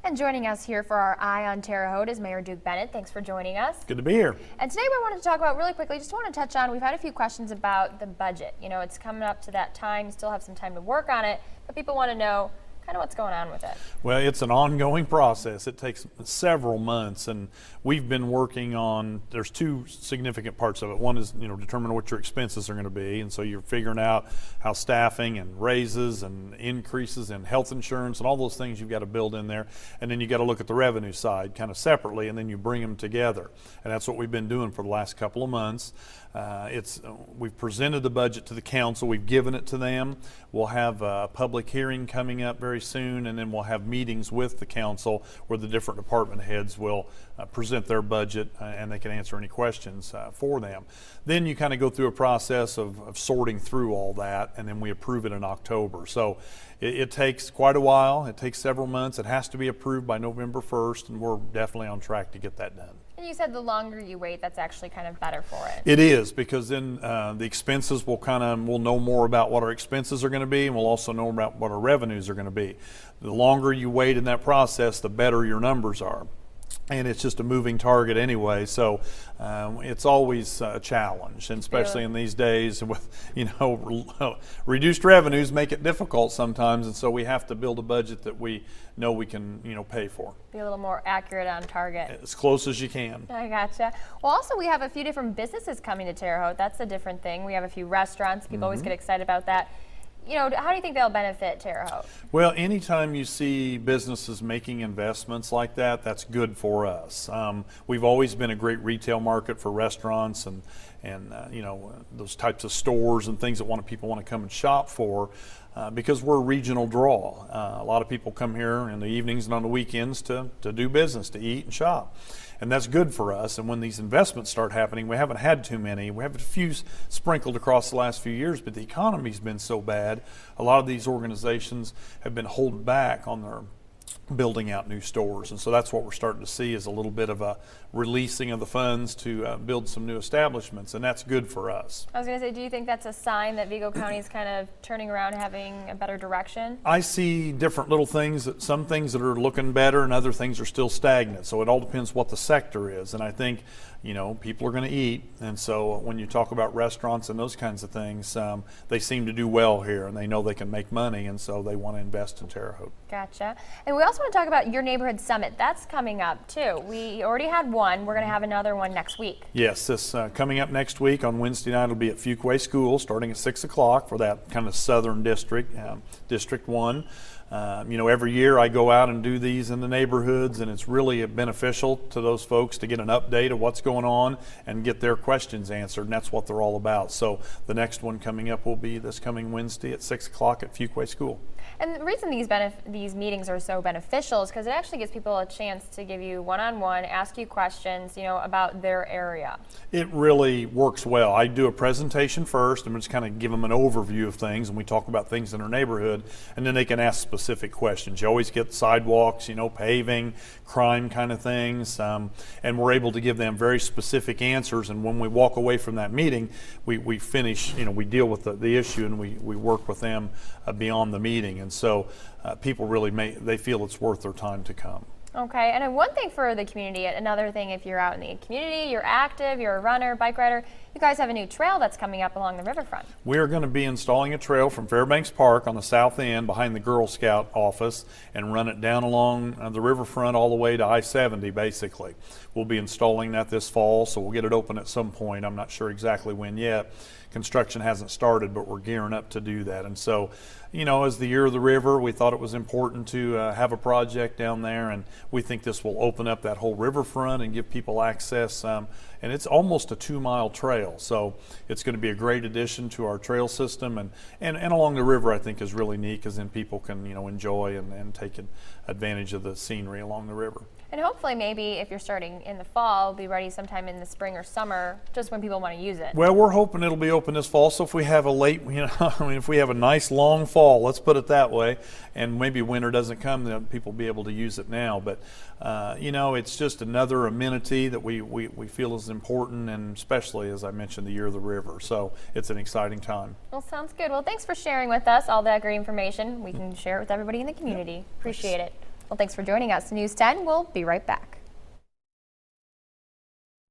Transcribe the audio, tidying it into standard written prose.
And joining us here for our Eye on Terre Haute is Mayor Duke Bennett. Thanks for joining us. Good to be here. And today we wanted to talk about really quickly, just want to touch on, we've had a few questions about the budget. You know, it's coming up to that time, you still have some time to work on it, but people want to know kind of what's going on with it. Well, it's an ongoing process. It takes several months, and we've been working on, there's two significant parts of it. One is, determine what your expenses are going to be, and so you're figuring out how staffing and raises and increases in health insurance and all those things you've got to build in there. And then you got to look at the revenue side kind of separately, and then you bring them together. And that's what we've been doing for the last couple of months. We've presented the budget to the council, we've given it to them. We'll have a public hearing coming up very soon, and then we'll have meetings with the council where the different department heads will present their budget and they can answer any questions for them. Then you kind of go through a process of sorting through all that, and then we approve it in October. So it takes quite a while, it takes several months. It has to be approved by November 1st, and we're definitely on track to get that done. And you said the longer you wait, that's actually kind of better for it. It is, because then the expenses we'll know more about what our expenses are going to be, and we'll also know about what our revenues are going to be. The longer you wait in that process, the better your numbers are. And it's just a moving target anyway, so it's always a challenge, and especially in these days with reduced revenues make it difficult sometimes, and so we have to build a budget that we know we can pay for. Be a little more accurate on target. As close as you can. I gotcha. Well, also we have a few different businesses coming to Terre Haute. That's a different thing. We have a few restaurants. People always get excited about that. How do you think they'll benefit Terre Haute? Well, anytime you see businesses making investments like that, that's good for us. We've always been a great retail market for restaurants and those types of stores and things that people want to come and shop for. Because we're a regional draw. A lot of people come here in the evenings and on the weekends to do business, to eat and shop. And that's good for us. And when these investments start happening, we haven't had too many. We have a few sprinkled across the last few years, but the economy's been so bad, a lot of these organizations have been holding back on their building out new stores, and so that's what we're starting to see, is a little bit of a releasing of the funds to build some new establishments, and that's good for us. I was going to say, do you think that's a sign that Vigo County is kind of turning around, having a better direction? I see different little things, some things that are looking better and other things are still stagnant, so it all depends what the sector is. And I think people are going to eat, and so when you talk about restaurants and those kinds of things, they seem to do well here, and they know they can make money, and so they want to invest in Terre Haute. Gotcha. And we also want to talk about your neighborhood summit. That's coming up too. We already had one. We're going to have another one next week. Yes, this coming up next week on Wednesday night will be at Fuquay School, starting at 6 o'clock for that kind of southern district, District 1. Every year I go out and do these in the neighborhoods, and it's really beneficial to those folks to get an update of what's going on and get their questions answered, and that's what they're all about. So the next one coming up will be this coming Wednesday at 6 o'clock at Fuquay School. And the reason these meetings are so beneficial is because it actually gives people a chance to give you one-on-one, ask you questions, about their area. It really works well. I do a presentation first, and just kind of give them an overview of things, and we talk about things in their neighborhood, and then they can ask specific questions. You always get sidewalks, paving, crime kind of things, and we're able to give them very specific answers. And when we walk away from that meeting, we finish, we deal with the issue, and we work with them beyond the meeting. And so people really they feel it's worth their time to come. Okay, and one thing for the community, another thing, if you're out in the community, you're active, you're a runner, bike rider, you guys have a new trail that's coming up along the riverfront. We're going to be installing a trail from Fairbanks Park on the south end behind the Girl Scout office and run it down along the riverfront all the way to I-70 basically. We'll be installing that this fall, so we'll get it open at some point. I'm not sure exactly when yet. Construction hasn't started, but we're gearing up to do that. And so, as the year of the river, we thought it was important to have a project down there, and we think this will open up that whole riverfront and give people access. And it's almost a 2-mile trail, so it's going to be a great addition to our trail system. And along the river, I think, is really neat, because then people can enjoy and take advantage of the scenery along the river. And hopefully maybe if you're starting in the fall, be ready sometime in the spring or summer, just when people want to use it. Well, we're hoping it'll be open this fall, so if we have a late, if we have a nice long fall, let's put it that way, and maybe winter doesn't come, then people will be able to use it now. But, it's just another amenity that we feel is important, and especially, as I mentioned, the year of the river. So it's an exciting time. Well, sounds good. Well, thanks for sharing with us all that great information. We can share it with everybody in the community. Appreciate it. Well, thanks for joining us. News 10, we'll be right back.